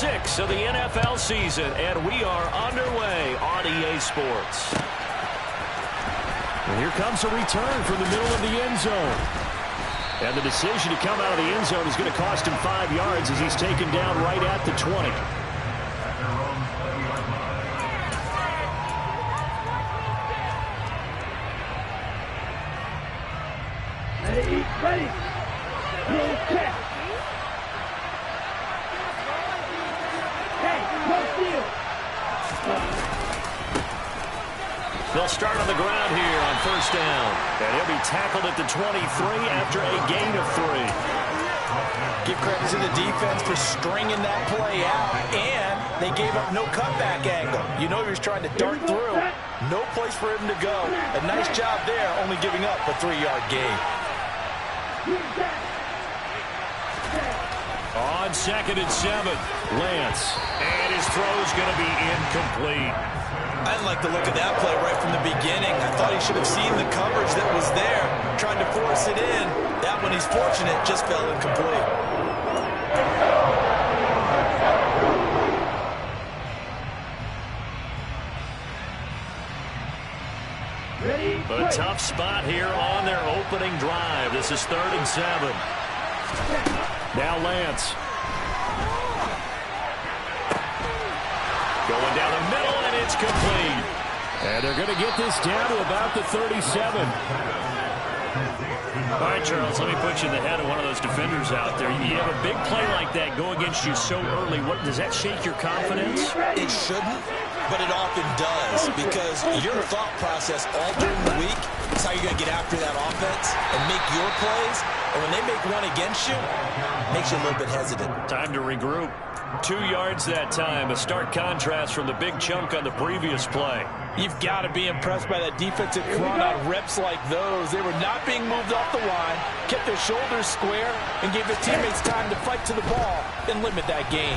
6 of the NFL season, and we are underway on EA Sports. And here comes a return from the middle of the end zone. And the decision to come out of the end zone is going to cost him 5 yards as he's taken down right at the 20. Ready. Roll check. Hey, no steal. They'll start on the ground here on first down. And he'll be tackled at the 23 after a gain of 3. Give credit to the defense for stringing that play out, and they gave up no cutback angle. You know he was trying to dart through. No place for him to go. A nice job there, only giving up a 3-yard gain. On 2nd and 7, Lance. And his throw's going to be incomplete. I didn't like the look of that play right from the beginning. I thought he should have seen the coverage that was there, trying to force it in. That one, he's fortunate, just fell incomplete. A tough spot here on their opening drive. This is 3rd and 7. Now Lance. Going down the middle, and it's complete. And they're going to get this down to about the 37. All right, Charles, let me put you in the head of one of those defenders out there. You have a big play like that go against you so early. Does that shake your confidence? It shouldn't, but it often does, because your thought process all during the week is how you're going to get after that offense and make your plays. And when they make one against you, it makes you a little bit hesitant. Time to regroup. 2 yards that time, a stark contrast from the big chunk on the previous play. You've got to be impressed by that defensive front on reps like those. They were not being moved off the line, kept their shoulders square, and gave their teammates time to fight to the ball and limit that gain.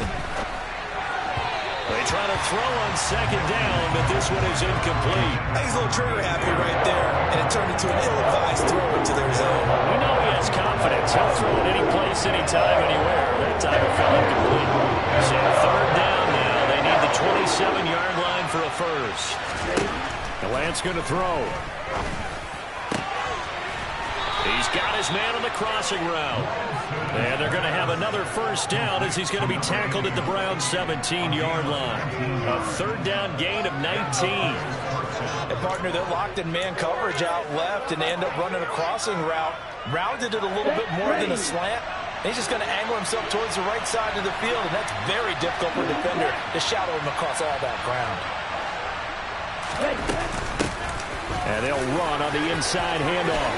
They try to throw on 2nd down, but this one is incomplete. I think he's a little trigger happy right there, and it turned into an ill-advised throw into their zone. We know he has confidence. He'll throw it any place, anytime, anywhere. That time it fell incomplete. So 3rd down now. They need the 27-yard line for a first. The Lance going to throw. He's got his man on the crossing route. And they're going to have another first down as he's going to be tackled at the Browns' 17-yard line. A 3rd down gain of 19. And partner, they're locked in man coverage out left, and they end up running a crossing route. Rounded it a little bit more than a slant. He's just going to angle himself towards the right side of the field, and that's very difficult for a defender to shadow him across all that ground. And they'll run on the inside handoff.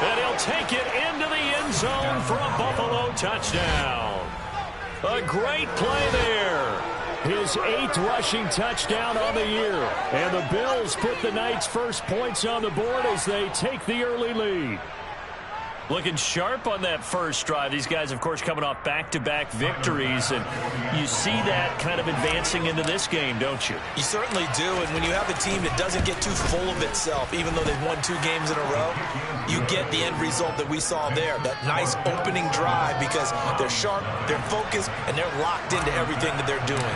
And he'll take it into the end zone for a Buffalo touchdown. A great play there. His 8th rushing touchdown on the year. And the Bills put the Knights' first points on the board as they take the early lead. Looking sharp on that first drive. These guys, of course, coming off back-to-back victories, and you see that kind of advancing into this game, don't you? You certainly do, and when you have a team that doesn't get too full of itself, even though they've won 2 games in a row, you get the end result that we saw there, that nice opening drive, because they're sharp, they're focused, and they're locked into everything that they're doing.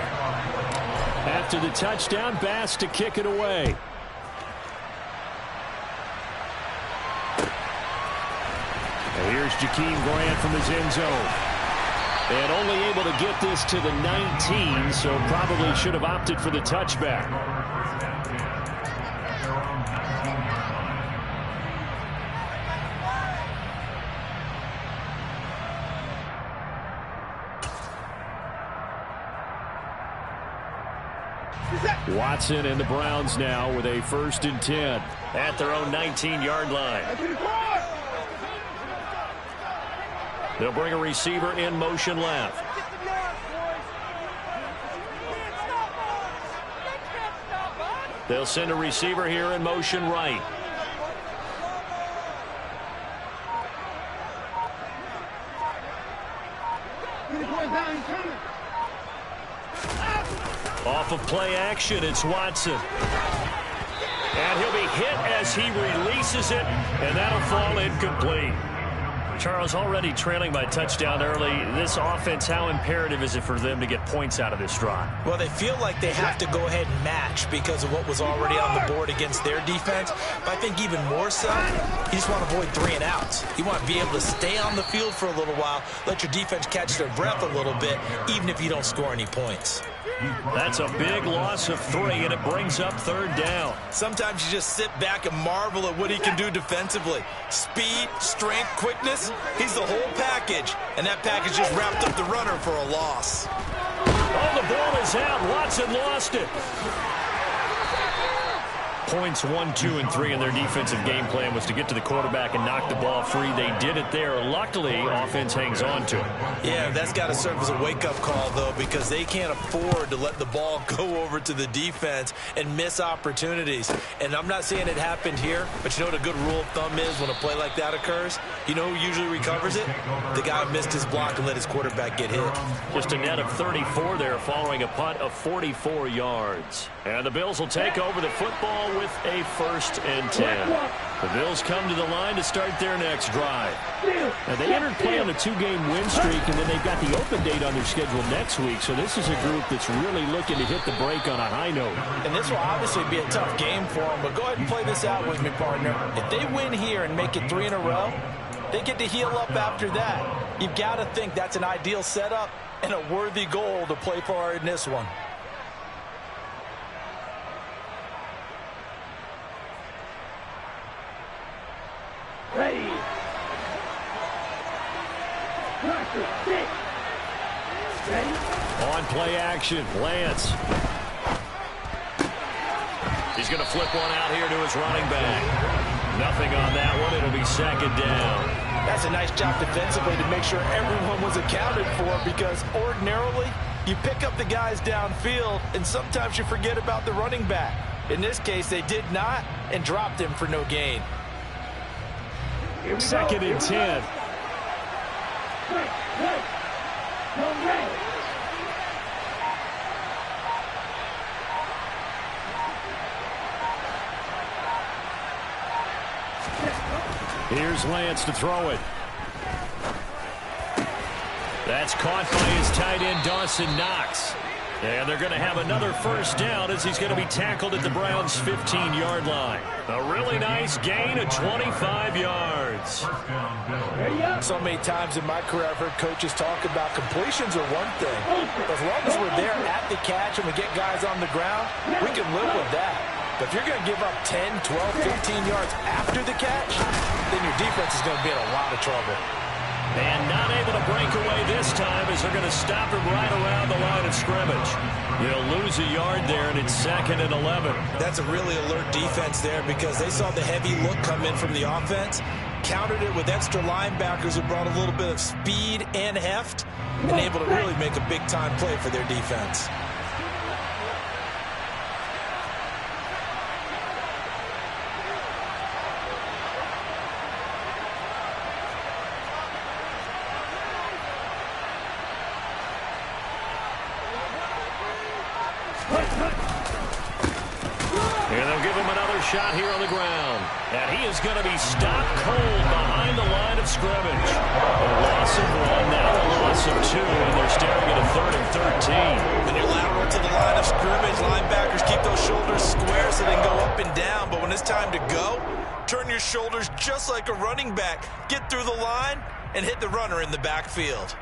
After the touchdown, Bass to kick it away. And here's Jakeem Grant from his end zone. And only able to get this to the 19, so probably should have opted for the touchback. Watson and the Browns now with a 1st and 10. At their own 19-yard line. They'll bring a receiver in motion left. They'll send a receiver here in motion right. Off of play action, it's Watson. And he'll be hit as he releases it, and that'll fall incomplete. Charles, already trailing by touchdown early. This offense, how imperative is it for them to get points out of this drive? Well, they feel like they have to go ahead and match because of what was already on the board against their defense. But I think even more so, you just want to avoid 3 and outs. You want to be able to stay on the field for a little while, let your defense catch their breath a little bit, even if you don't score any points. That's a big loss of 3, and it brings up 3rd down. Sometimes you just sit back and marvel at what he can do defensively. Speed, strength, quickness, he's the whole package. And that package just wrapped up the runner for a loss. Oh, the ball is out. Watson lost it. Points 1, 2, and 3 in their defensive game plan was to get to the quarterback and knock the ball free. They did it there. Luckily, offense hangs on to it. Yeah, that's got to serve as a wake-up call, though, because they can't afford to let the ball go over to the defense and miss opportunities. And I'm not saying it happened here, but you know what a good rule of thumb is when a play like that occurs? You know who usually recovers it? The guy who missed his block and let his quarterback get hit. Just a net of 34 there following a punt of 44 yards. And the Bills will take over the football with a 1st and 10. The Bills come to the line to start their next drive. Now, they entered play on a 2-game win streak, and then they've got the open date on their schedule next week. So this is a group that's really looking to hit the break on a high note. And this will obviously be a tough game for them, but go ahead and play this out with me, partner. If they win here and make it 3 in a row, they get to heal up after that. You've got to think that's an ideal setup and a worthy goal to play for in this one. Ready. Ready. On play action, Lance. He's going to flip one out here to his running back. Nothing on that one. It'll be 2nd down. That's a nice job defensively to make sure everyone was accounted for, because ordinarily you pick up the guys downfield and sometimes you forget about the running back. In this case, they did not and dropped him for no gain. 2nd and 10. Here's Lance to throw it. That's caught by his tight end, Dawson Knox. And they're going to have another 1st down as he's going to be tackled at the Browns' 15-yard line. A really nice gain of 25 yards. So many times in my career I've heard coaches talk about completions are one thing. As long as we're there at the catch and we get guys on the ground, we can live with that. But if you're going to give up 10, 12, 15 yards after the catch, then your defense is going to be in a lot of trouble. And not able to break away this time as they're going to stop him right around the line of scrimmage. You'll lose a yard there, and it's 2nd and 11. That's a really alert defense there because they saw the heavy look come in from the offense, countered it with extra linebackers who brought a little bit of speed and heft, and able to really make a big-time play for their defense. And they'll give him another shot here on the ground. And he is going to be stopped cold behind the line of scrimmage. A loss of 1, now a loss of 2, and they're staring at a 3rd and 13. When you're lateral to the line of scrimmage, linebackers keep those shoulders square so they can go up and down. But when it's time to go, turn your shoulders just like a running back. Get through the line and hit the runner in the backfield.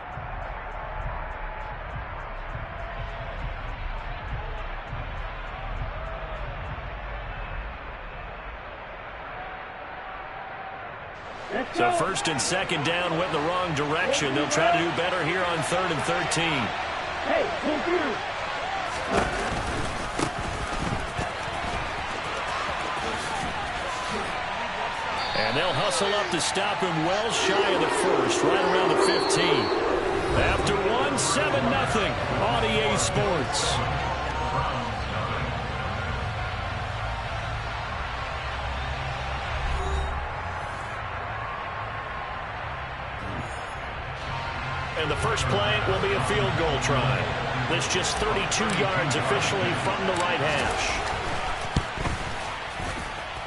So 1st and 2nd down went the wrong direction. They'll try to do better here on 3rd and 13. Hey, confused. And they'll hustle up to stop him well shy of the 1st, right around the 15. After 1, 7-0 on EA Sports. And the first play will be a field goal try. That's just 32 yards officially from the right hash.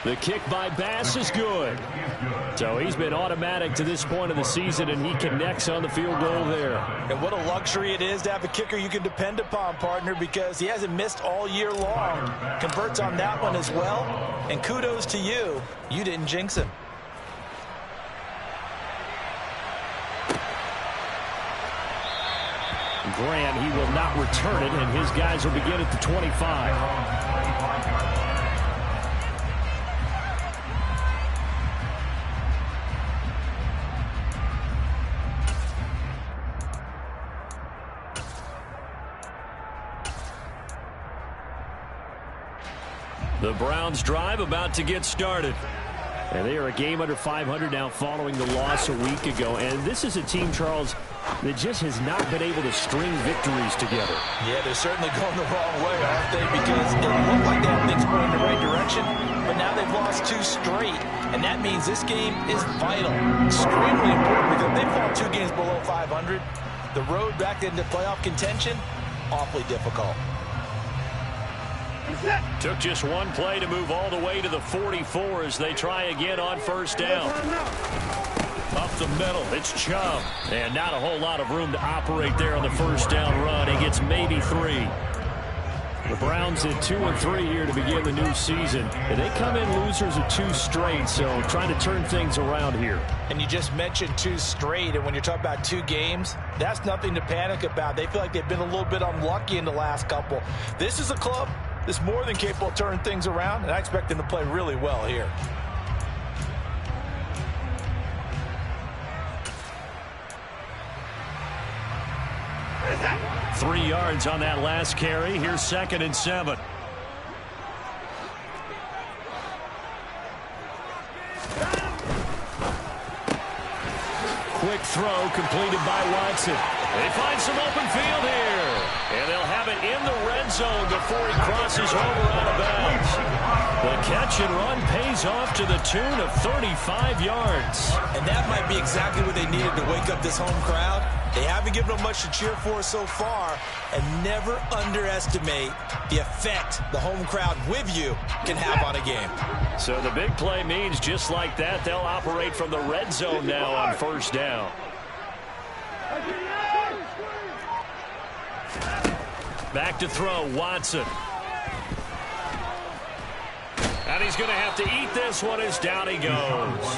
The kick by Bass is good. So he's been automatic to this point of the season, and he connects on the field goal there. And what a luxury it is to have a kicker you can depend upon, partner, because he hasn't missed all year long. Converts on that one as well. And kudos to you. You didn't jinx him. Grant, he will not return it, and his guys will begin at the 25. The Browns drive about to get started. And they are a game under 500 now following the loss a week ago. And this is a team, Charles, that just has not been able to string victories together. Yeah, they're certainly going the wrong way, aren't they? Because it looked like they have things going in the right direction, but now they've lost 2 straight. And that means this game is vital, extremely important, because if they fall 2 games below 500, the road back into playoff contention, awfully difficult. Took just one play to move all the way to the 44 as they try again on first down. Up the middle, it's Chubb. And not a whole lot of room to operate there on the first down run. He gets maybe 3. The Browns at 2-3 here to begin the new season. And they come in losers of 2 straight, so trying to turn things around here. And you just mentioned 2 straight, and when you're talking about 2 games, that's nothing to panic about. They feel like they've been a little bit unlucky in the last couple. This is a club that's more than capable of turning things around, and I expect them to play really well here. Three yards on that last carry. Here's 2nd and 7. Quick throw completed by Watson. They find some open field here. And they'll have it in the red zone before he crosses over out of bounds. The catch and run pays off to the tune of 35 yards. And that might be exactly what they needed to wake up this home crowd. They haven't given them much to cheer for so far, and never underestimate the effect the home crowd with you can have on a game. So the big play means just like that, they'll operate from the red zone now on first down. Back to throw, Watson. And he's going to have to eat this one as down he goes.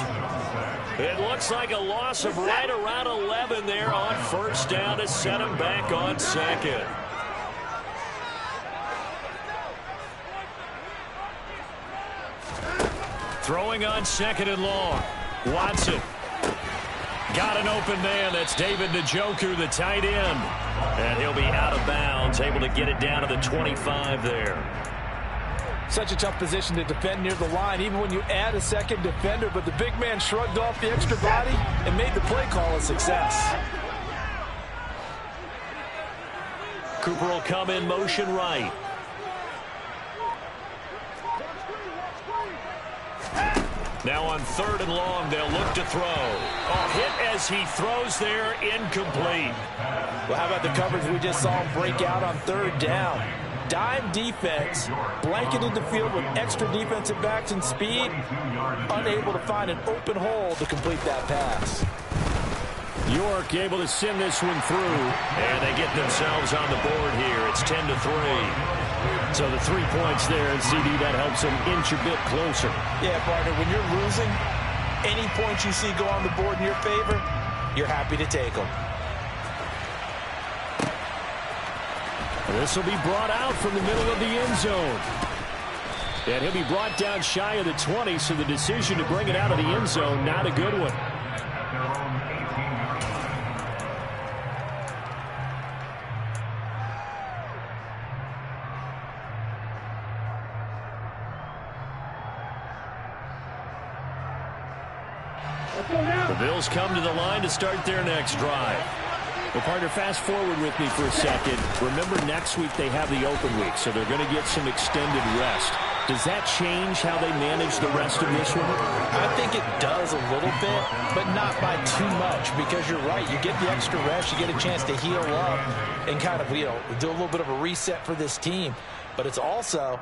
It looks like a loss of right around 11 there on first down to set him back on 2nd. Throwing on 2nd and long. Watson. Got an open man. That's David Njoku, the tight end. And he'll be out of bounds, able to get it down to the 25 there. Such a tough position to defend near the line, even when you add a second defender. But the big man shrugged off the extra body and made the play call a success. Cooper will come in motion right. Now on 3rd and long, they'll look to throw. A hit as he throws there, incomplete. Well, how about the coverage we just saw him break out on 3rd down? Dime defense, blanketed the field with extra defensive backs and speed, unable to find an open hole to complete that pass. York able to send this one through, and they get themselves on the board here. It's 10-3. So the 3 points there, and CD, that helps them inch a bit closer. Yeah, partner, when you're losing, any points you see go on the board in your favor, you're happy to take them. This will be brought out from the middle of the end zone. And he'll be brought down shy of the 20, so the decision to bring it out of the end zone, not a good one. The Bills come to the line to start their next drive. Well, partner, fast forward with me for a second. Remember, next week they have the open week, so they're going to get some extended rest. Does that change how they manage the rest of this one? I think it does a little bit, but not by too much, because you're right. You get the extra rest, you get a chance to heal up and kind of, do a little bit of a reset for this team. But it's also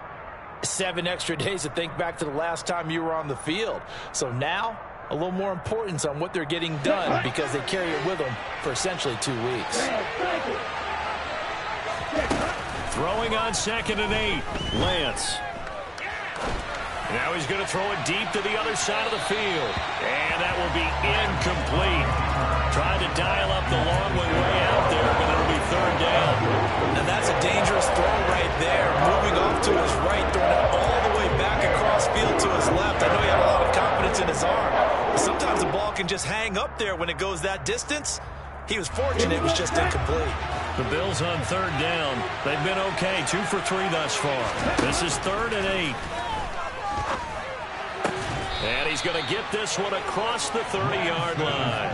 7 extra days to think back to the last time you were on the field. So now, a little more importance on what they're getting done because they carry it with them for essentially 2 weeks. Throwing on 2nd and 8, Lance. Now he's going to throw it deep to the other side of the field. And that will be incomplete. Trying to dial up the long one way out there, but it'll be 3rd down. And that's a dangerous throw right there. Moving off to his right, throwing it all the way back across field to his left. I know he had a lot of confidence in his arm. But sometimes the ball can just hang up there when it goes that distance. He was fortunate it was just incomplete. The Bills on 3rd down. They've been okay, 2 for 3 thus far. This is 3rd and 8. And he's going to get this one across the 30-yard line.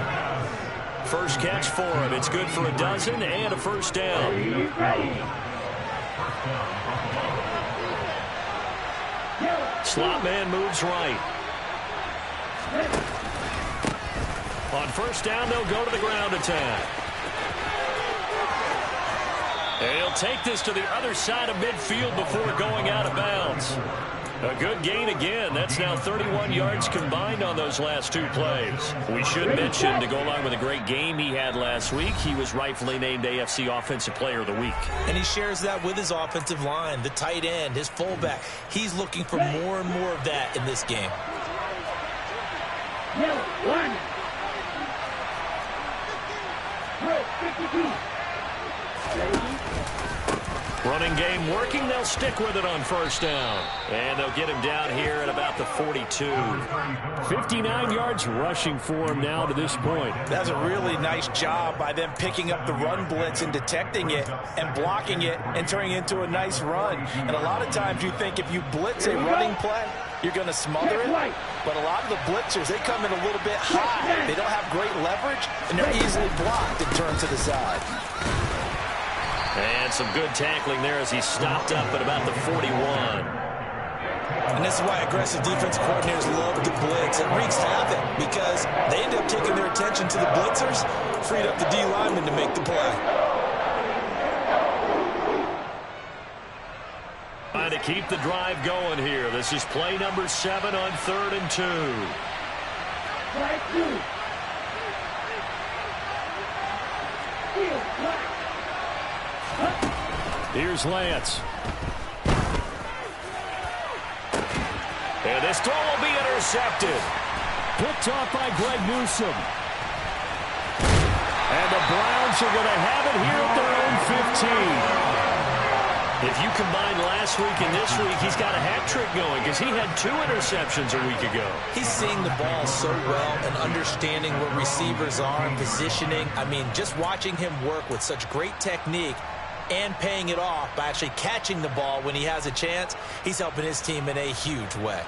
First catch for him. It's good for a dozen and a 1st down. Slot man moves right. On 1st down, they'll go to the ground attack. And he'll take this to the other side of midfield before going out of bounds. A good gain again. That's now 31 yards combined on those last 2 plays. We should mention, to go along with a great game he had last week, he was rightfully named AFC Offensive Player of the Week. And he shares that with his offensive line, the tight end, his fullback. He's looking for more and more of that in this game. Running game working. They'll stick with it on 1st down. And they'll get him down here at about the 42. 59 yards rushing for him now to this point. That's a really nice job by them picking up the run blitz and detecting it and blocking it and turning it into a nice run. And a lot of times you think if you blitz a running play, you're going to smother it. But a lot of the blitzers, they come in a little bit high. They don't have great leverage, and they're easily blocked and turned to the side. And some good tackling there as he stopped up at about the 41. And this is why aggressive defense coordinators love to blitz. It wreaks havoc because they end up taking their attention to the blitzers, freed up the D lineman to make the play. Trying to keep the drive going here. This is play number 7 on 3rd and 2. Here's Lance. And this throw will be intercepted. Picked off by Greg Newsome. And the Browns are going to have it here at their own 15. If you combine last week and this week, he's got a hat trick going because he had 2 interceptions a week ago. He's seeing the ball so well and understanding where receivers are and positioning. I mean, just watching him work with such great technique and paying it off by actually catching the ball when he has a chance, he's helping his team in a huge way.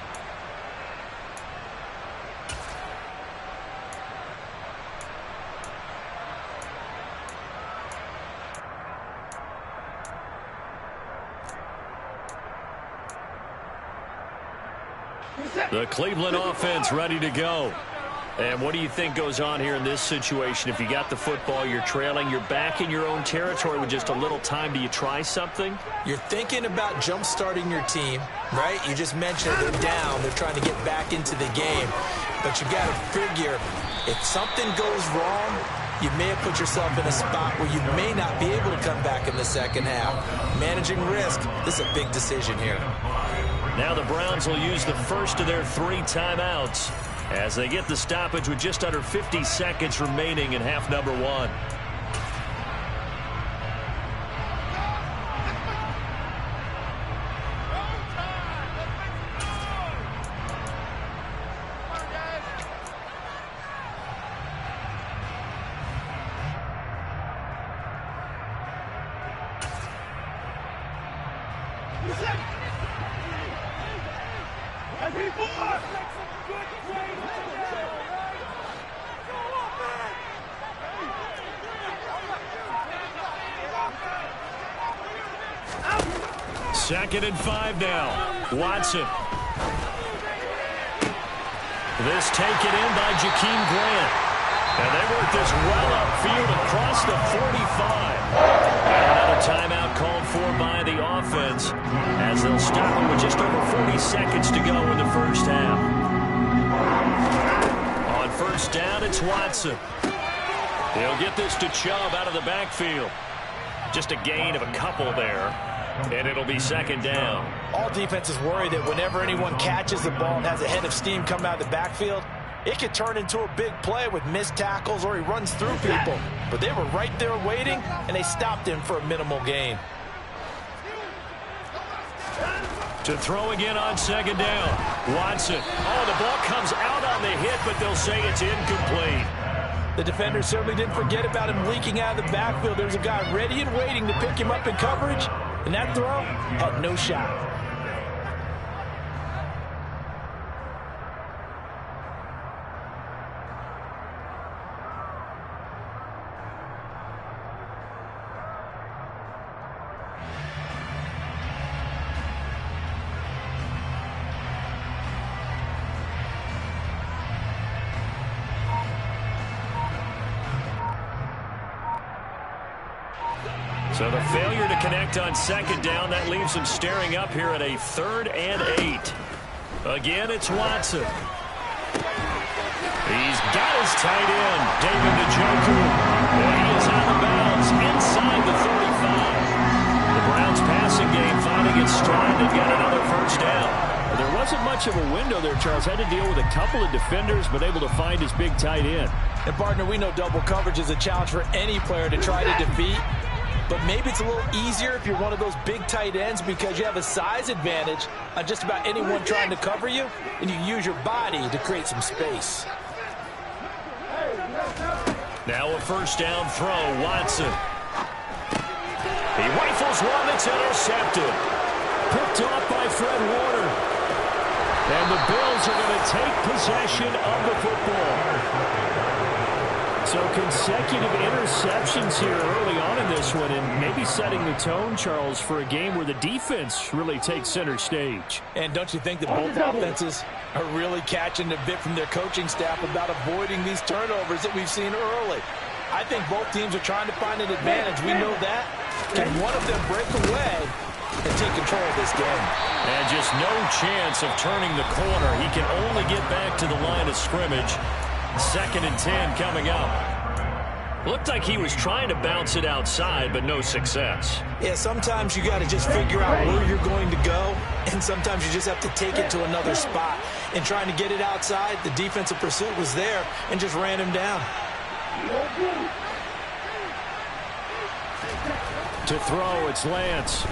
The Cleveland offense ready to go. And what do you think goes on here in this situation? If you got the football, you're trailing, you're back in your own territory with just a little time. Do you try something? You're thinking about jump-starting your team, right? You just mentioned they're down. They're trying to get back into the game. But you got to figure, if something goes wrong, you may have put yourself in a spot where you may not be able to come back in the second half. Managing risk, this is a big decision here. Now the Browns will use the first of their 3 timeouts as they get the stoppage with just under 50 seconds remaining in half number 1. Second and 5 now. Watson. This taken in by Jakeem Grant. And they work this well upfield across the 45. And another timeout called for by the offense as they'll stop it with just over 40 seconds to go in the first half. On first down, it's Watson. He'll get this to Chubb out of the backfield. Just a gain of a couple there, and it'll be second down. All defenses worry that whenever anyone catches the ball and has a head of steam coming out of the backfield, it could turn into a big play with missed tackles or he runs through people. But they were right there waiting, and they stopped him for a minimal gain. To throw again on second down. Watson. Oh, the ball comes out on the hit, but they'll say it's incomplete. The defender certainly didn't forget about him leaking out of the backfield. There's a guy ready and waiting to pick him up in coverage, and that throw had no shot. So the failure to connect on second down, that leaves him staring up here at a 3rd and 8. Again, it's Watson. He's got his tight end, David Njoku. And he is out of bounds inside the 35. The Browns passing game finding its stride. They've got another first down. There wasn't much of a window there, Charles. Had to deal with a couple of defenders, but able to find his big tight end. And, partner, we know double coverage is a challenge for any player to try to defeat. But maybe it's a little easier if you're one of those big tight ends because you have a size advantage on just about anyone trying to cover you, and you use your body to create some space. Now a first down throw, Watson. He rifles one that's intercepted. Picked off by Fred Warner. And the Bills are going to take possession of the football. So consecutive interceptions here early on in this one, and maybe setting the tone, Charles, for a game where the defense really takes center stage. And don't you think that both offenses are really catching a bit from their coaching staff about avoiding these turnovers that we've seen early? I think both teams are trying to find an advantage. We know that. Can one of them break away and take control of this game? And just no chance of turning the corner. He can only get back to the line of scrimmage. 2nd and 10 coming up. Looked like he was trying to bounce it outside, but no success. Yeah, sometimes you got to just figure out where you're going to go, and sometimes you just have to take it to another spot. And trying to get it outside, the defensive pursuit was there and just ran him down. To throw, it's Lance.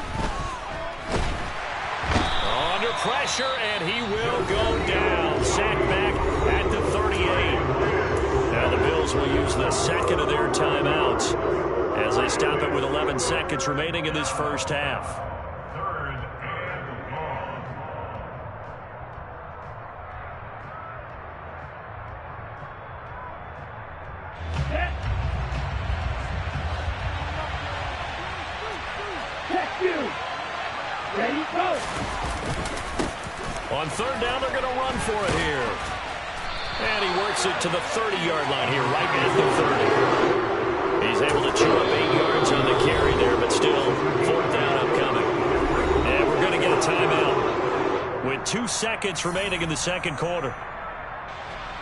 Under pressure, and he will go down. Sacked back at the 38. Now the Bills will use the second of their timeouts as they stop it with 11 seconds remaining in this first half. On third down, they're going to run for it here. And he works it to the 30-yard line here, right at the 30. He's able to chew up 8 yards on the carry there, but still, 4th down upcoming. And we're going to get a timeout with 2 seconds remaining in the second quarter.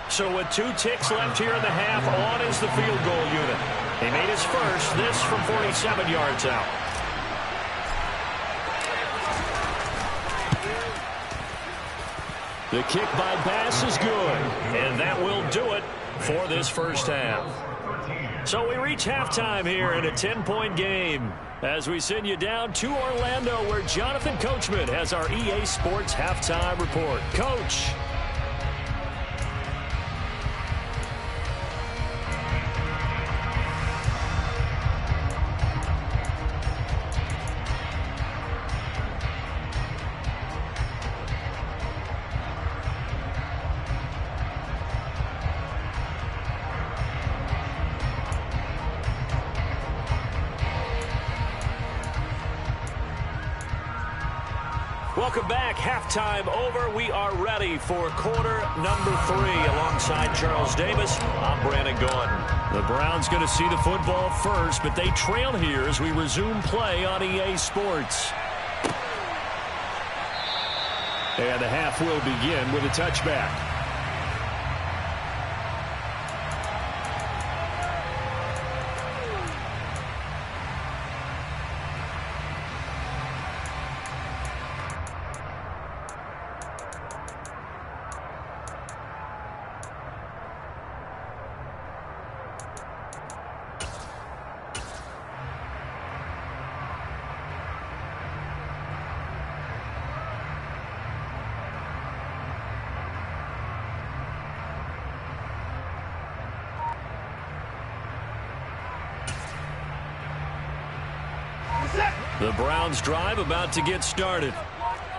So with 2 ticks left here in the half, on is the field goal unit. He made his first, this from 47 yards out. The kick by Bass is good. And that will do it for this first half. So we reach halftime here in a 10-point game as we send you down to Orlando where Jonathan Coachman has our EA Sports Halftime Report. Coach. Welcome back. Halftime over. We are ready for quarter number 3. Alongside Charles Davis, I'm Brandon Gaudin. The Browns going to see the football first, but they trail here as we resume play on EA Sports. And the half will begin with a touchback. The Browns drive about to get started.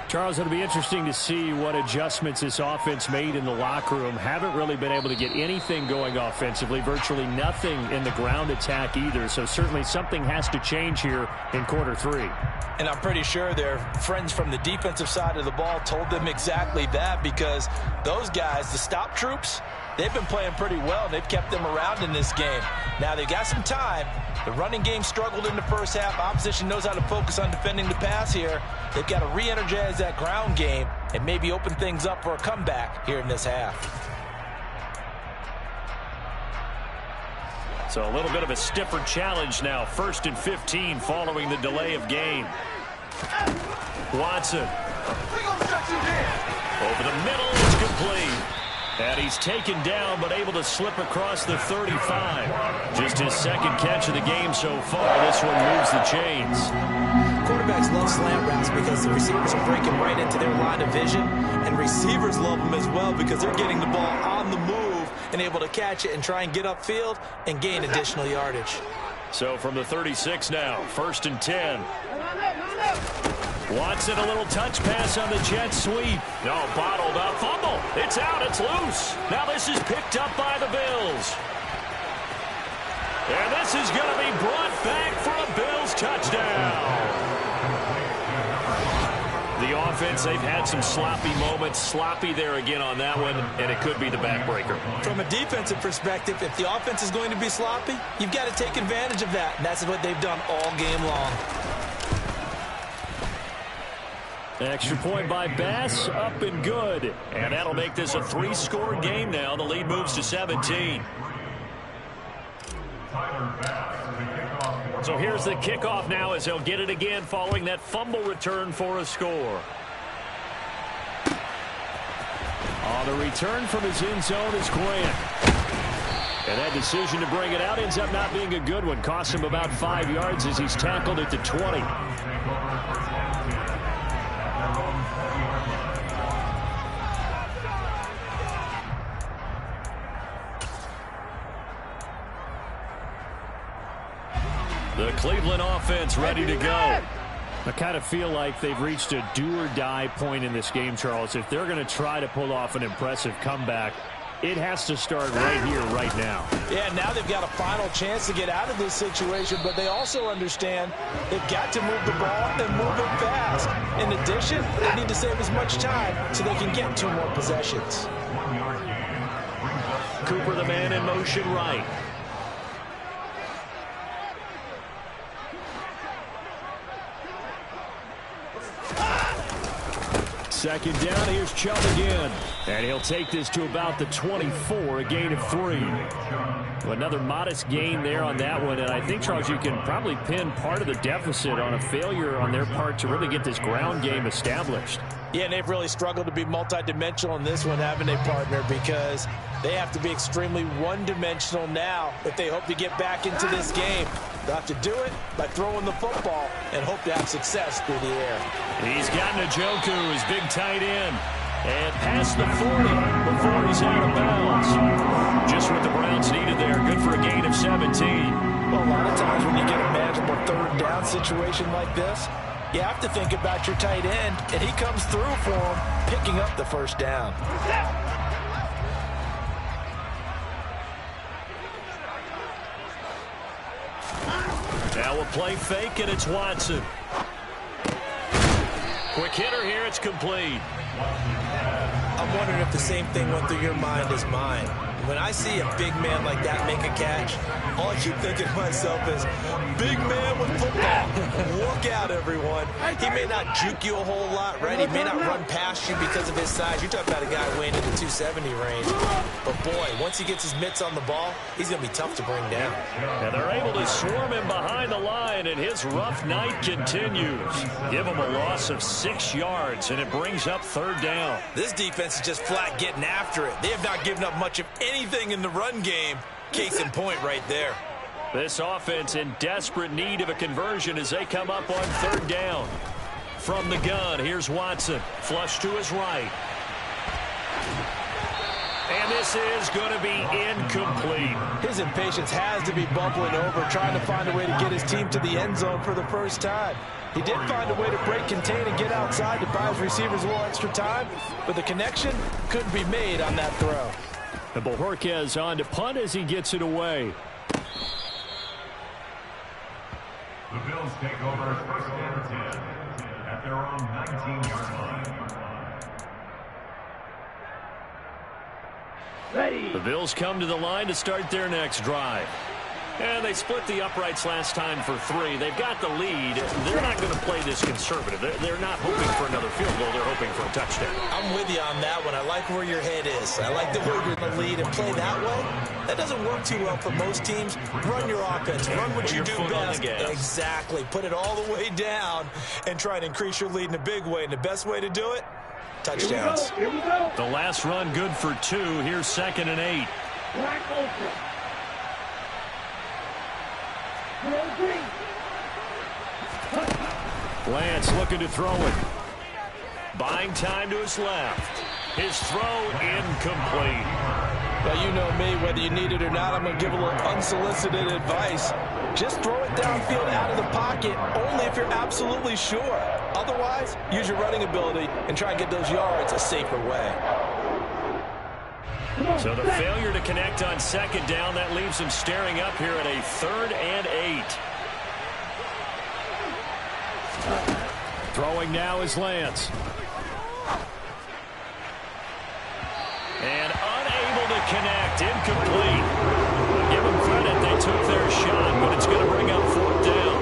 Charles, it'll be interesting to see what adjustments this offense made in the locker room. Haven't really been able to get anything going offensively, virtually nothing in the ground attack either. So certainly something has to change here in quarter 3. And I'm pretty sure their friends from the defensive side of the ball told them exactly that, because those guys, the stop troops, they've been playing pretty well. They've kept them around in this game. Now they've got some time. The running game struggled in the first half. Opposition knows how to focus on defending the pass here. They've got to re-energize that ground game and maybe open things up for a comeback here in this half. So a little bit of a stiffer challenge now. 1st and 15 following the delay of game. Watson. Over the middle, it's complete. And he's taken down, but able to slip across the 35. Just his second catch of the game so far. This one moves the chains. Quarterbacks love slant routes because the receivers are breaking right into their line of vision. And receivers love them as well because they're getting the ball on the move and able to catch it and try and get upfield and gain additional yardage. So from the 36 now, 1st and 10. Watson, a little touch pass on the jet sweep. No, bottled up, fumble. It's out, it's loose. Now this is picked up by the Bills. And this is going to be brought back for a Bills touchdown. The offense, they've had some sloppy moments. Sloppy there again on that one, and it could be the backbreaker. From a defensive perspective, if the offense is going to be sloppy, you've got to take advantage of that. And that's what they've done all game long. Extra point by Bass, up and good. And that'll make this a 3-score game now. The lead moves to 17. So here's the kickoff now as he'll get it again following that fumble return for a score. On the return from his end zone is Grant. And that decision to bring it out ends up not being a good one. Costs him about 5 yards as he's tackled at the 20. The Cleveland offense ready to go. I kind of feel like they've reached a do-or-die point in this game, Charles. If they're going to try to pull off an impressive comeback, it has to start right here, right now. Yeah, now they've got a final chance to get out of this situation, but they also understand they've got to move the ball and move it fast. In addition, they need to save as much time so they can get 2 more possessions. Cooper, the man in motion right. Second down, here's Chubb again. And he'll take this to about the 24, a gain of 3. Another modest gain there on that one, and I think, Charles, you can probably pin part of the deficit on a failure on their part to really get this ground game established. Yeah, and they've really struggled to be multidimensional in this one, haven't they, partner? Because they have to be extremely one-dimensional now if they hope to get back into this game. They'll have to do it by throwing the football and hope to have success through the air. He's got Njoku, his big tight end, and past the 40 before he's out of bounds. Just what the Browns needed there. Good for a gain of 17. Well, a lot of times when you get a manageable 3rd down situation like this, you have to think about your tight end, and he comes through for him, picking up the 1st down. Now a play fake, and it's Watson. Quick hitter here. It's complete. I'm wondering if the same thing went through your mind as mine. When I see a big man like that make a catch, all I keep thinking to myself is, big man with football. Look out, everyone. He may not juke you a whole lot, right? He may not run past you because of his size. You're talking about a guy weighing in the 270 range. But, boy, once he gets his mitts on the ball, he's going to be tough to bring down. And they're able to swarm him behind the line, and his rough night continues. Give him a loss of 6 yards, and it brings up 3rd down. This defense is just flat getting after it. They have not given up much of anything in the run game. Case in point right there. This offense in desperate need of a conversion as they come up on 3rd down. From the gun, here's Watson. Flush to his right. And this is going to be incomplete. His impatience has to be bubbling over, trying to find a way to get his team to the end zone for the first time. He did find a way to break, contain, and get outside to buy his receivers a little extra time, but the connection couldn't be made on that throw. And Bojorquez on to punt as he gets it away. The Bills take over 1st and 10 at their own 19-yard line. Ready. The Bills come to the line to start their next drive. And they split the uprights last time for 3. They've got the lead. They're not going to play this conservative. They're not hoping for another field goal. They're hoping for a touchdown. I'm with you on that one. I like where your head is. I like the way you're in the lead and play that way. That doesn't work too well for most teams. Run your offense. Run what you do best. Exactly. Put it all the way down and try and increase your lead in a big way. And the best way to do it, touchdowns. Here we go. The last run good for 2. Here's 2nd and 8. Black Ultra. Lance looking to throw it. Buying time to his left. His throw incomplete. Well, you know me, whether you need it or not, I'm going to give a little unsolicited advice. Just throw it downfield out of the pocket, only if you're absolutely sure. Otherwise, use your running ability and try and get those yards a safer way. So the failure to connect on 2nd down, that leaves him staring up here at a 3rd and 8. Throwing now is Lance. And unable to connect. Incomplete. Give them credit. They took their shot, but it's going to bring up 4th down.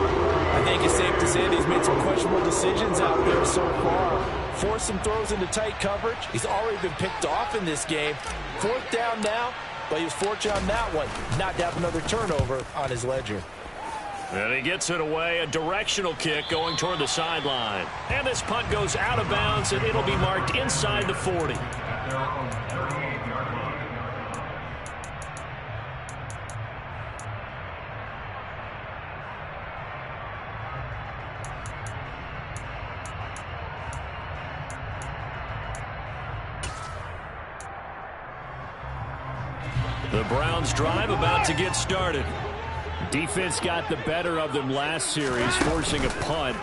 I think it's safe to say that he's made some questionable decisions out there so far. Forced some throws into tight coverage. He's already been picked off in this game. 4th down now, but he was fortunate on that one not to have another turnover on his ledger. And he gets it away. A directional kick going toward the sideline. And this punt goes out of bounds, and it'll be marked inside the 40. The Browns drive about to get started. Defense got the better of them last series, forcing a punt.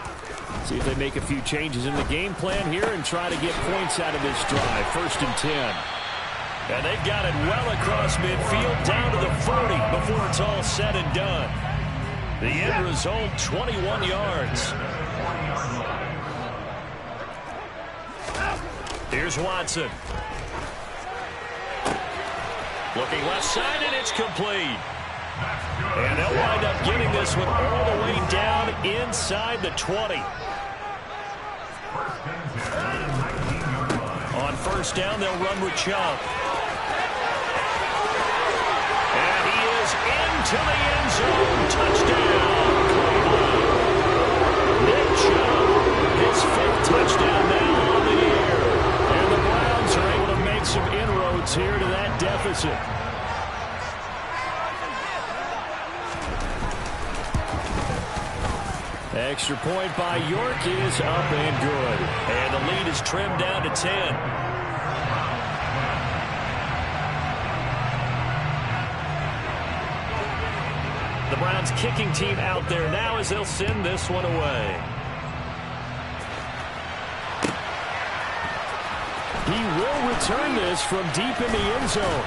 See if they make a few changes in the game plan here and try to get points out of this drive. 1st and 10. And they've got it well across midfield down to the 40 before it's all said and done. The end result, 21 yards. Here's Watson. Looking left side, and it's complete. And they'll wind up getting this one all the way down inside the 20. On 1st down, they'll run with Chubb. And he is into the end zone. Touchdown. Nick Chubb, his 5th touchdown now on the year. And the Browns are able to make some inroads here to that deficit. Extra point by York is up and good. And the lead is trimmed down to 10. The Browns kicking team out there now as they'll send this one away. He will return this from deep in the end zone.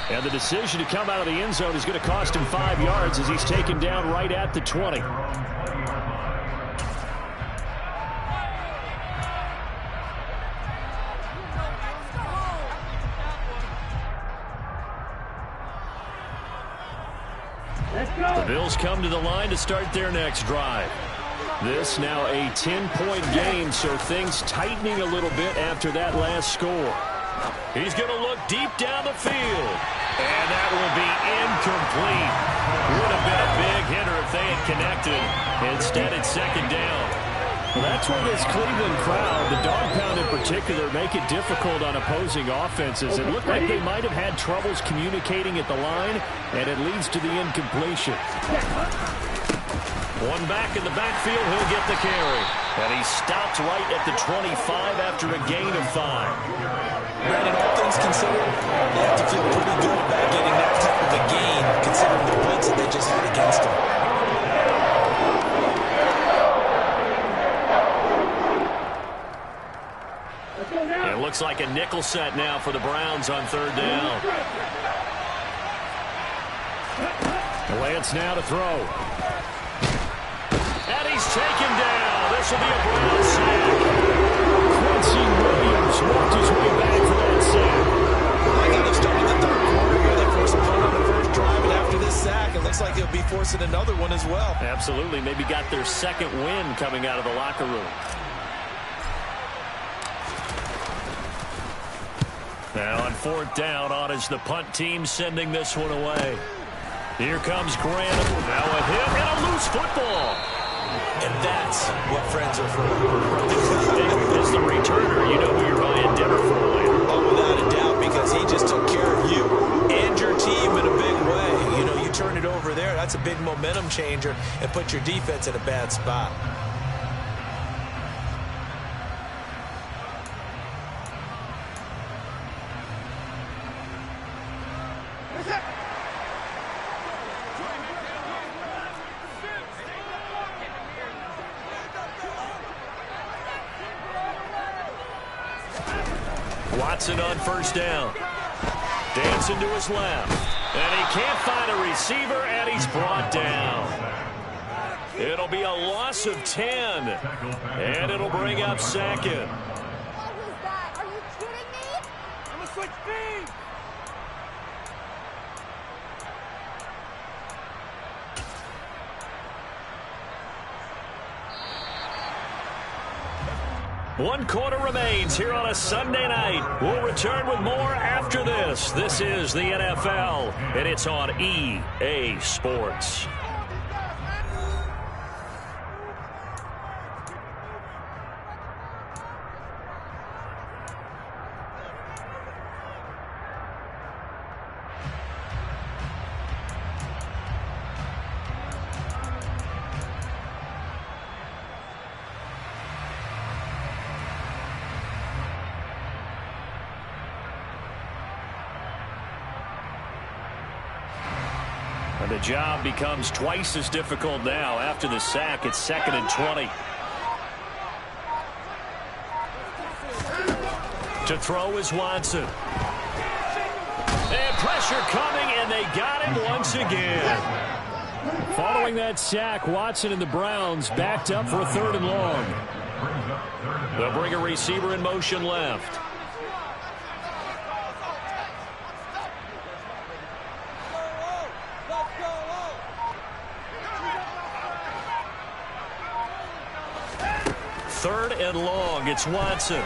And the decision to come out of the end zone is going to cost him 5 yards as he's taken down right at the 20. Bills come to the line to start their next drive. This now a 10-point game, so things tightening a little bit after that last score. He's going to look deep down the field. And that will be incomplete. Would have been a big hitter if they had connected. Instead, it's second down. Well, that's where this Cleveland crowd, the dog pound in particular, make it difficult on opposing offenses. It looked like they might have had troubles communicating at the line, and it leads to the incompletion. One back in the backfield, he'll get the carry. And he stopped right at the 25 after a gain of 5. Brandon, all things considered, they have to feel pretty good about getting that type of a gain, considering the points that they just had against them. It looks like a nickel set now for the Browns on third down. Lance now to throw. And he's taken down. This will be a Browns sack. Quincy Williams worked his way back for that sack. I got to start in the third quarter here. They forced a punt on the first drive, and after this sack, it looks like they'll be forcing another one as well. Absolutely. Maybe got their second win coming out of the locker room. Now on fourth down, on is the punt team sending this one away. Here comes Grant. Now a hit and a loose football. And that's what friends are for. As the returner, you know who you're buying dinner for later. Oh, without a doubt, because he just took care of you and your team in a big way. You know, you turn it over there, that's a big momentum changer and put your defense in a bad spot. Watson on first down. Dancing to his left. And he can't find a receiver, and he's brought down. It'll be a loss of 10. And it'll bring up second. What was that? Are you kidding me? I'm going to switch speed. One quarter remains here on a Sunday night. We'll return with more after this. This is the NFL, and it's on EA Sports. The job becomes twice as difficult now. After the sack, it's 2nd and 20. To throw is Watson. And pressure coming, and they got him once again. Following that sack, Watson and the Browns backed up for a 3rd and long. They'll bring a receiver in motion left. Third and long, it's Watson.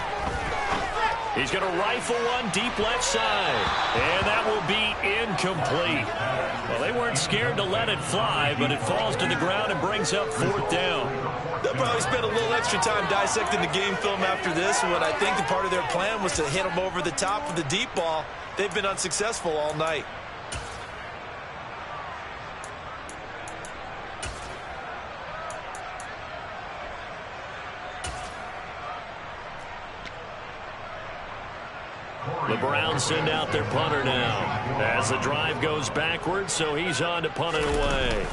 He's going to rifle one deep left side. And that will be incomplete. Well, they weren't scared to let it fly, but it falls to the ground and brings up 4th down. They'll probably spend a little extra time dissecting the game film after this. And what I think the part of their plan was to hit them over the top of the deep ball. They've been unsuccessful all night. The Browns send out their punter now as the drive goes backwards, so he's on to punt it away.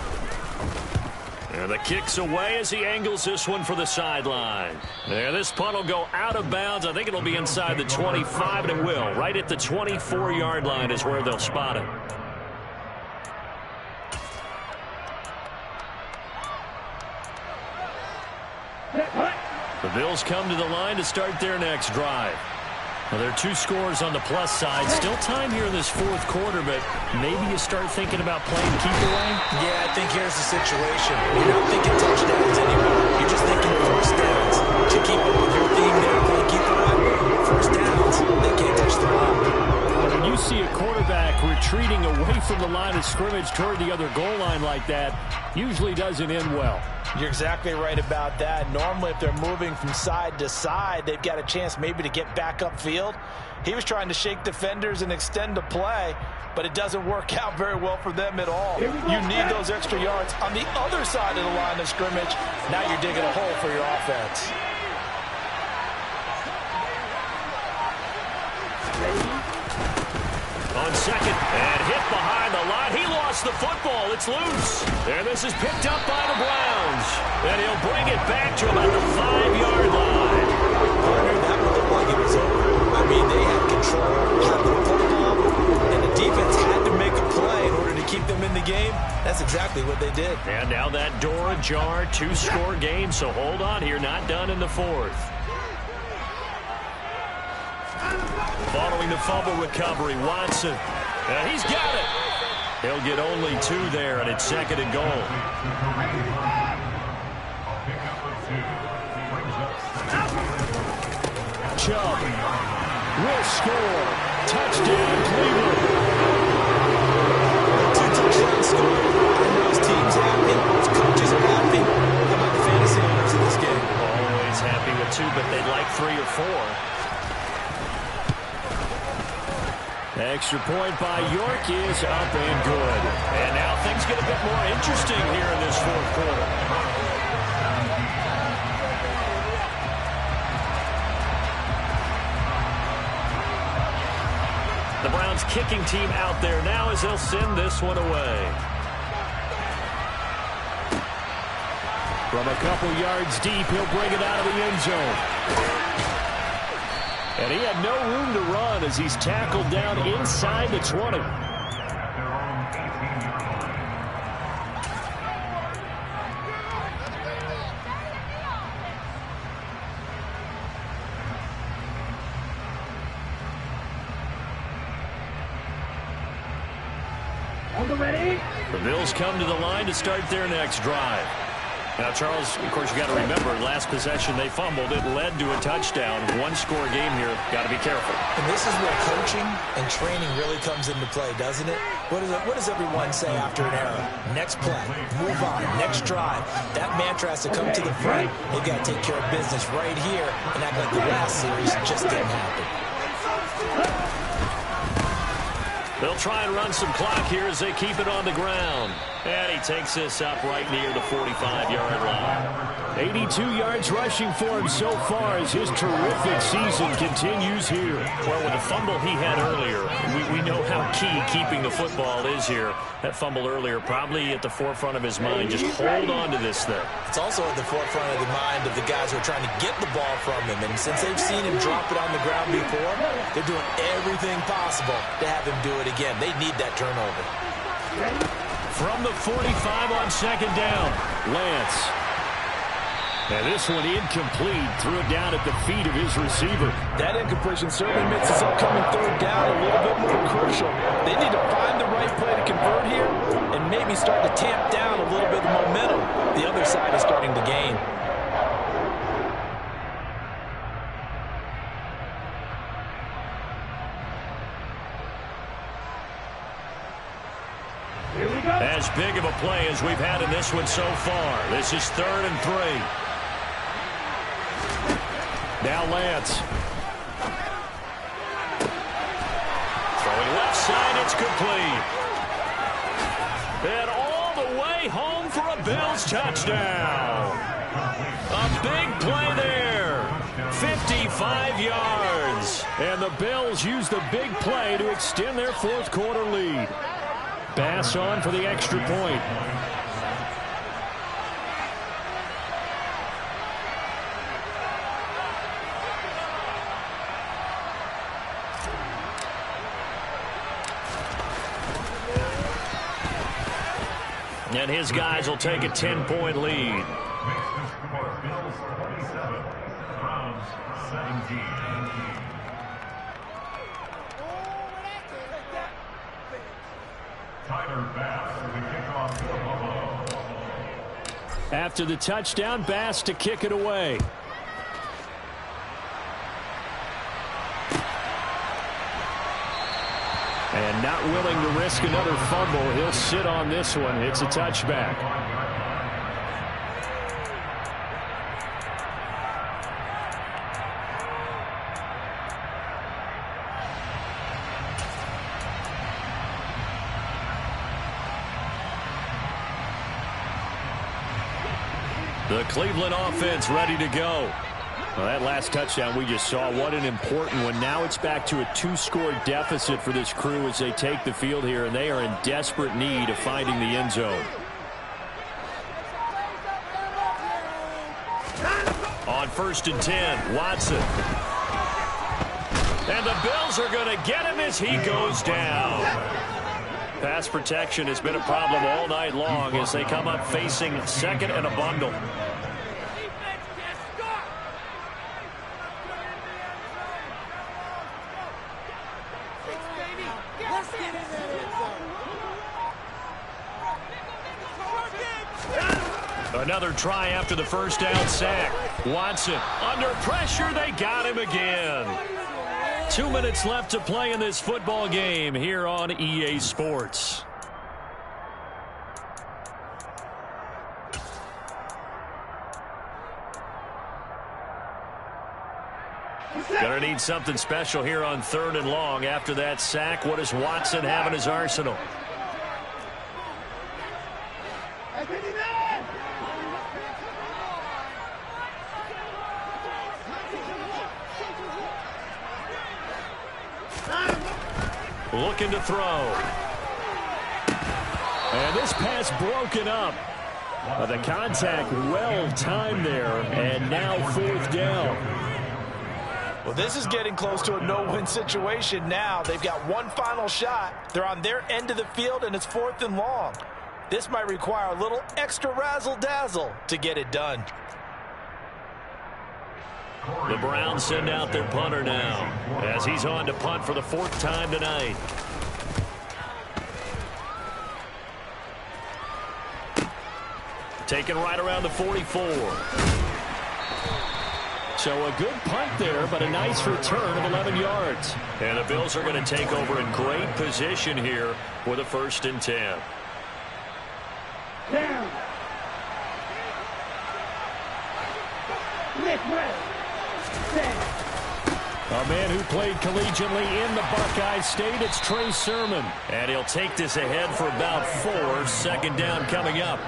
And the kick's away as he angles this one for the sideline. And this punt will go out of bounds. I think it'll be inside the 25, and it will. Right at the 24-yard line is where they'll spot it. The Bills come to the line to start their next drive. Well, there are 2 scores on the plus side. Still time here in this fourth quarter, but maybe you start thinking about playing keep away? Yeah, I think here's the situation. You're not thinking touchdowns anymore. You're just thinking first downs. To keep up with your theme there, playing keep away. First downs, they can't touch the ball. When you see a quarterback retreating away from the line of scrimmage toward the other goal line like that, usually doesn't end well. You're exactly right about that. Normally, if they're moving from side to side, they've got a chance maybe to get back upfield. He was trying to shake defenders and extend the play, but it doesn't work out very well for them at all. You need those extra yards on the other side of the line of scrimmage. Now you're digging a hole for your offense. On second, and hit behind the line. He lost the football. It's loose. And this is picked up by the Browns. And he'll bring it back to about the 5-yard line. That would look like it was over. I mean, they had control, had the football, and the defense had to make a play in order to keep them in the game. That's exactly what they did. And now that door ajar, 2-score game, so hold on here. Not done in the fourth. Following the fumble recovery, Watson. And he's got it. He'll get only 2 there, and it's second and goal. Chubb will score. Touchdown, Cleveland. 2 touchdowns scored. Those teams happy. Those coaches are happy. How about the fantasy owners in this game? Always happy with 2, but they'd like 3 or 4. Extra point by York is up and good. And now things get a bit more interesting here in this fourth quarter. The Browns kicking team out there now as they'll send this one away. From a couple yards deep, he'll bring it out of the end zone. And he had no room to run as he's tackled down inside the 20. The Bills come to the line to start their next drive. Now, Charles, of course, you got to remember, last possession they fumbled. It led to a touchdown. 1-score game here. Got to be careful. And this is where coaching and training really comes into play, doesn't it? What does everyone say after an error? Next play, move on, next drive. That mantra has to come to the front. They've got to take care of business right here and act like the last series just didn't happen. They'll try and run some clock here as they keep it on the ground. And he takes this up right near the 45-yard line. 82 yards rushing for him so far as his terrific season continues here. Well, with the fumble he had earlier, we know how key keeping the football is here. That fumble earlier probably at the forefront of his mind. Just hold on to this thing. It's also at the forefront of the mind of the guys who are trying to get the ball from him. And since they've seen him drop it on the ground before, they're doing everything possible to have him do it again. They need that turnover. From the 45 on second down, Lance. And this one incomplete. Threw it down at the feet of his receiver. That incompletion certainly makes his upcoming third down a little bit more crucial. They need to find the right play to convert here and maybe start to tamp down a little bit of momentum. The other side is starting to gain. As big of a play as we've had in this one so far. This is 3rd and 3. Now Lance. Throwing left side, it's complete. And all the way home for a Bills touchdown. A big play there. 55 yards. And the Bills use the big play to extend their fourth quarter lead. Bass on for the extra point. And his guys will take a 10-point lead. After the touchdown, Bass to kick it away. And not willing to risk another fumble, he'll sit on this one. It's a touchback. The Cleveland offense ready to go. Well, that last touchdown we just saw, what an important one. Now it's back to a 2-score deficit for this crew as they take the field here, and they are in desperate need of finding the end zone. On 1st and 10, Watson. And the Bills are going to get him as he goes down. Pass protection has been a problem all night long as they come up facing second and a bundle. Another try after the first down sack. Watson under pressure. They got him again. 2 minutes left to play in this football game here on EA Sports. Gonna need something special here on 3rd and long. After that sack, what does Watson have in his arsenal? Looking to throw. And this pass broken up. The contact well timed there, and now 4th down. Well, this is getting close to a no-win situation now. They've got one final shot. They're on their end of the field, and it's 4th and long. This might require a little extra razzle-dazzle to get it done. The Browns send out their punter now as he's on to punt for the 4th time tonight. Taken right around the 44. So a good punt there, but a nice return of 11 yards. And the Bills are going to take over in great position here with a 1st and 10. Down. A man who played collegiately in the Buckeye State, it's Trey Sermon. And he'll take this ahead for about 4. 2nd down coming up.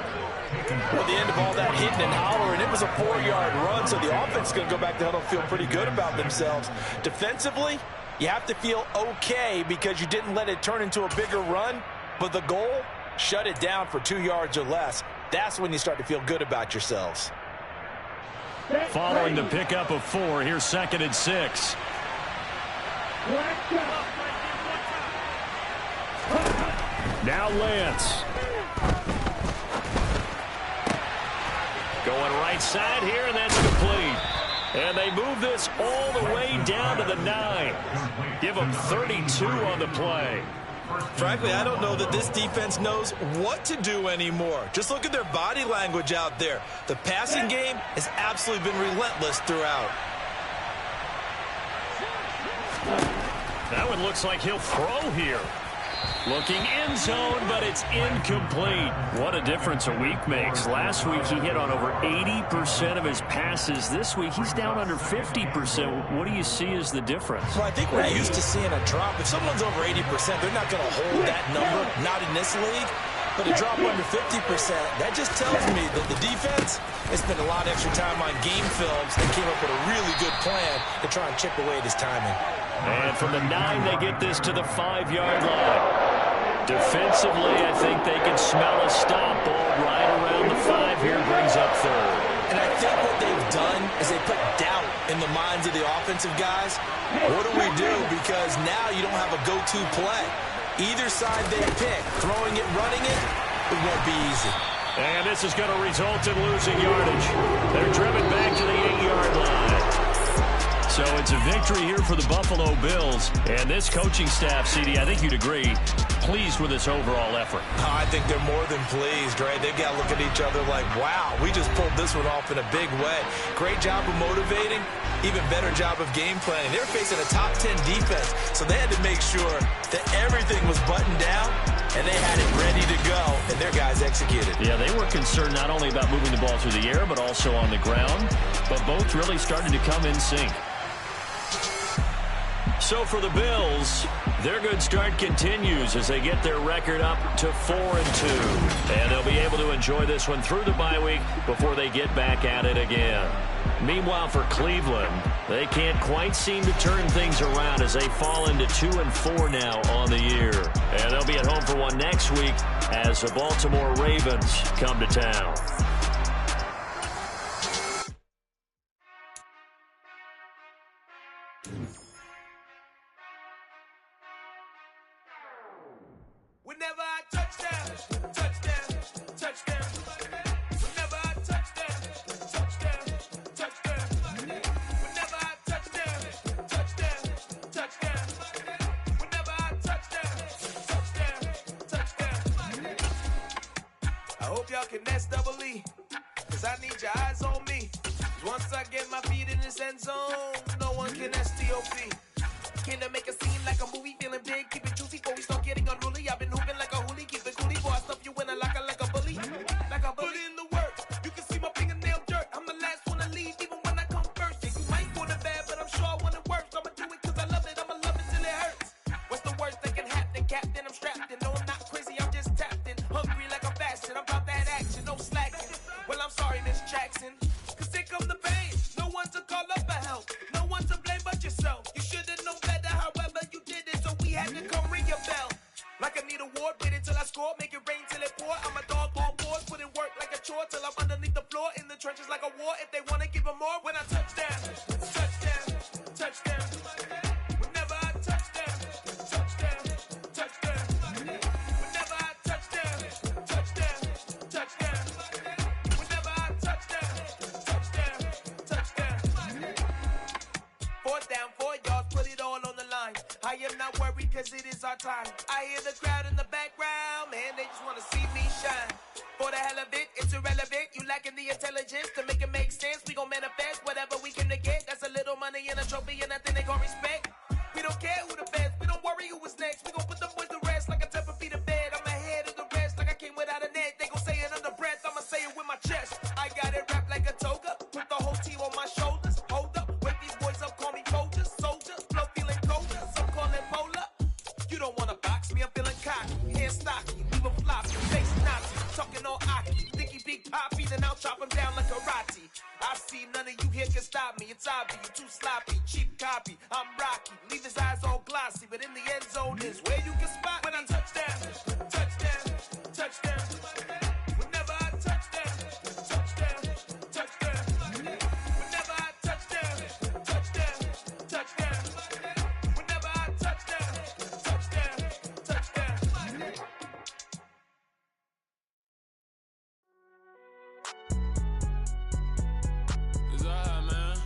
Well, the end of all that hitting and hollering, it was a 4-yard run, so the offense is going to go back to huddle and feel pretty good about themselves. Defensively, you have to feel okay because you didn't let it turn into a bigger run, but the goal, shut it down for 2 yards or less. That's when you start to feel good about yourselves. Following the pickup of 4, here's 2nd and 6. Now Lance. Going right side here, and that's complete. And they move this all the way down to the 9. Give them 32 on the play. Frankly, I don't know that this defense knows what to do anymore. Just look at their body language out there. The passing game has absolutely been relentless throughout. That one looks like he'll throw here. Looking end zone, but it's incomplete. What a difference a week makes. Last week he hit on over 80% of his passes. This week he's down under 50%. What do you see as the difference? Well, I think we're used to seeing a drop. If someone's over 80%, they're not going to hold that number, not in this league. But a drop under 50%, that just tells me that the defense has spent a lot of extra time on game films and came up with a really good plan to try and chip away at his timing. And from the 9, they get this to the 5-yard line. Defensively, I think they can smell a stop ball right around the 5 here, brings up 3rd. And I think what they've done is they put doubt in the minds of the offensive guys. What do we do? Because now you don't have a go-to play. Either side they pick, throwing it, running it, it won't be easy. And this is going to result in losing yardage. They're driven back to the 8-yard line. So it's a victory here for the Buffalo Bills. And this coaching staff, CD, I think you'd agree, pleased with this overall effort. I think they're more than pleased, right? They've got to look at each other like, wow, we just pulled this one off in a big way. Great job of motivating, even better job of game planning. They're facing a top 10 defense, so they had to make sure that everything was buttoned down, and they had it ready to go, and their guys executed. Yeah, they were concerned not only about moving the ball through the air, but also on the ground, but both really started to come in sync. So for the Bills, their good start continues as they get their record up to 4-2. And they'll be able to enjoy this one through the bye week before they get back at it again. Meanwhile, for Cleveland, they can't quite seem to turn things around as they fall into 2-4 now on the year. And they'll be at home for one next week as the Baltimore Ravens come to town. Whenever I touchdown, touchdown, touchdown. Whenever I touchdown, touchdown, touchdown. Whenever I touchdown, touchdown, touchdown. Whenever I touchdown, touchdown. I hope y'all can nest double E, 'cause I need your eyes on me. Once I get my feet in this end zone, no one can STOP. Can I make a scene like a movie, feeling big, keep it juicy before we start getting unruly. I've been hooping like a hoolie, keep it coolie, boy, I stuff you in a locker like a bully. Like a bully. Put in the work, you can see my fingernail dirt. I'm the last one to leave, even when I come first. Yeah, you might want it bad, but I'm sure I want it worse. I'ma do it 'cause I love it, I'ma love it till it hurts. What's the worst that can happen, Captain? I'm strapped in, no, I'm not crazy, I'm just tapped in. Hungry like I'm fasting, I'm about that action, no slacking. Well, I'm sorry, Miss Jackson, 'cause here come the pain. No one to call up for help, no one to blame but yourself. You should've known better, however you did it, so we had to come ring your bell. Like I need a ward, wait until I score, make it rain till it pour. I'm a dog on board, put in work like a chore till I'm underneath the floor, in the trenches like a war. If they wanna give them more, when I touchdown, touchdown, touchdown. Whenever I touchdown, touchdown, touchdown. Whenever I touchdown, touchdown, touchdown. Whenever I touchdown, touchdown, touchdown. 4th down, 4 yards, put it all on the line. I am not worried 'cause it is our time. I hear the crowd in the background, man, they just want to see me shine. For the hell of it, it's irrelevant. You lacking the intelligence to make it make sense. We gon' manifest whatever we came to get. That's a little money and a trophy and nothing they call respect. We don't care who the best, we don't worry who was next. We gon' put the boys to rest like a 10 feet of bed. I'm ahead of the rest like I came without a net. They gon' say it under breath, I'ma say it with my chest. I got it wrapped like a toga, put the whole team on my shoulders. Hold up, wake these boys up, call me soldiers, flow feeling colder, some call it polar. You don't wanna box me, I'm feeling cocky, hair stocky, leave him floppy, face Nazi, talking all aki, thinky big poppy, then I'll chop him down like karate. I see none of you here can stop me, it's obvious, you too sloppy, cheap copy, I'm Rocky, leave his eyes all glossy, but in the end zone is where you can spot when I touchdown, touchdown, touchdown. Whenever I touchdown, touchdown, touchdown. Whenever I touchdown, touchdown, touchdown. Whenever I touchdown, touchdown, touchdown. It's all right, man.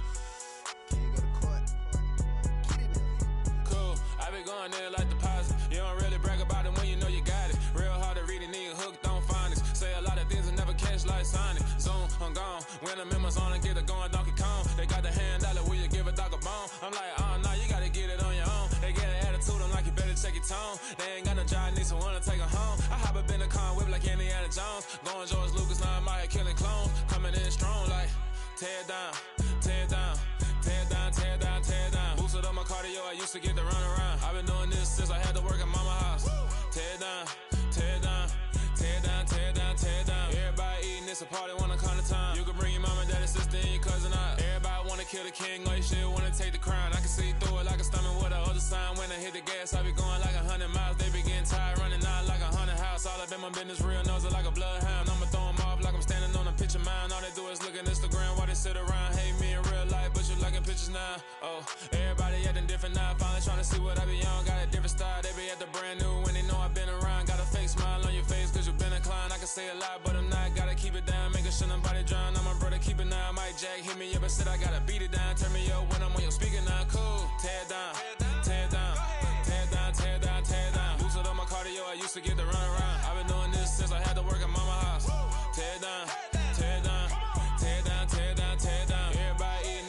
Cool. I been going there like deposit. You don't really brag about it when you know you got it. Real hard to read it, nigga hooked on phonics. Say a lot of things and never catch like Sonic. Zoom, I'm gone. When the members on and get it going, Donkey Kong. They got the hand dollar, will you give a dog a bone? I'm like, oh, no, you gotta get it on your own. They get an attitude, I'm like, you better check your tone. They ain't got no job, need someone to take her home. I hop up in the car, whip like Indiana Jones. Going George Lucas, now I'm out here killing clones. Coming in strong like, tear down, tear down, tear down, tear down, tear down. Boosted up my cardio, I used to get to run around. I've been doing this since I had to work at mama house. Tear down, tear down, tear down, tear down, tear down. Everybody eating, it's a party, wanna come to time. You can bring your mama, daddy, sister, and your cousin out. Everybody wanna kill the king, or you shit wanna take the crown. I can see through it like a stomach with a other sign. When I hit the gas, I be going like 100 miles. They be getting tired, running out like 100 house. All up in my business, real nose like a bloodhound. I'ma throw 'em off like I'm standing on a picture mound. All they do is look at Instagram while they sit around. Hate me in real life, but you liking pictures now. Oh, everybody acting different now. Finally trying to see what I be on. Got a different style, they be at the brand new when they know I've been around. Got a fake smile on your face, 'cause you been inclined. I can say a lot, but I'm not. Gotta keep it down, making sure nobody drown. I'm my brother, keep it now. Mike Jack hit me up and said I gotta beat it down. Turn me up when I'm on your speaker now. Cool, tear down, tear down, tear down, tear down, tear down. Boosted up my cardio, I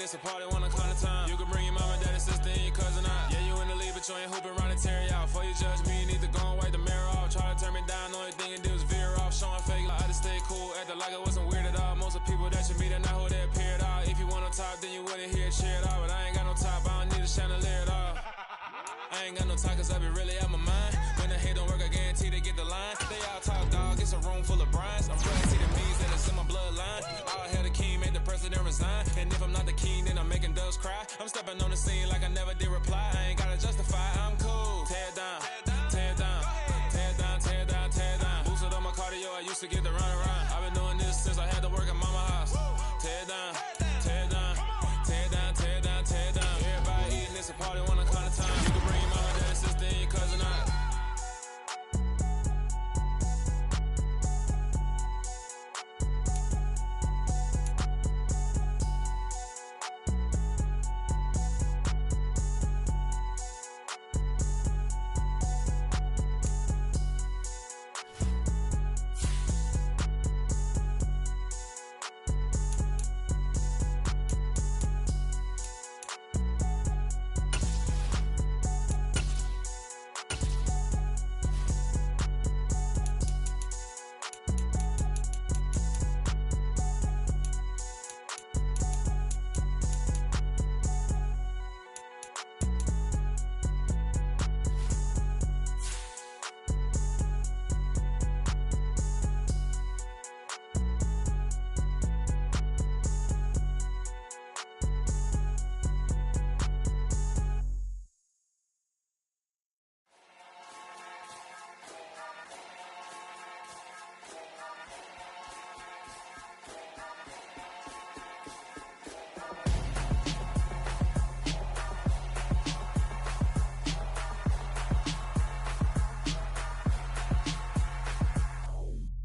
it's a party when I count the time. You can bring your mama, daddy, sister, and your cousin out. Yeah, you in the lead, but you ain't hooping around and tear you out. Before you judge me, you need to go and wipe the mirror off. Try to turn me down, only thing you do is veer off. Showing fake, like I just stay cool, acting like it wasn't weird at all. Most of the people that you meet are not who they appear at all. If you want to talk, then you wouldn't hear it cheer at all. But I ain't got no top, I don't need a chandelier at all. I ain't got no talk, cause I be really out my mind. When the hate don't work, I guarantee they get the line. They all talk, dog, it's a room full of brines. I'm ready to see the means that it's in my bloodline. All hell the king, made the president resign. And if I'm not the king, then I'm making doves cry. I'm stepping on the scene like I never did reply.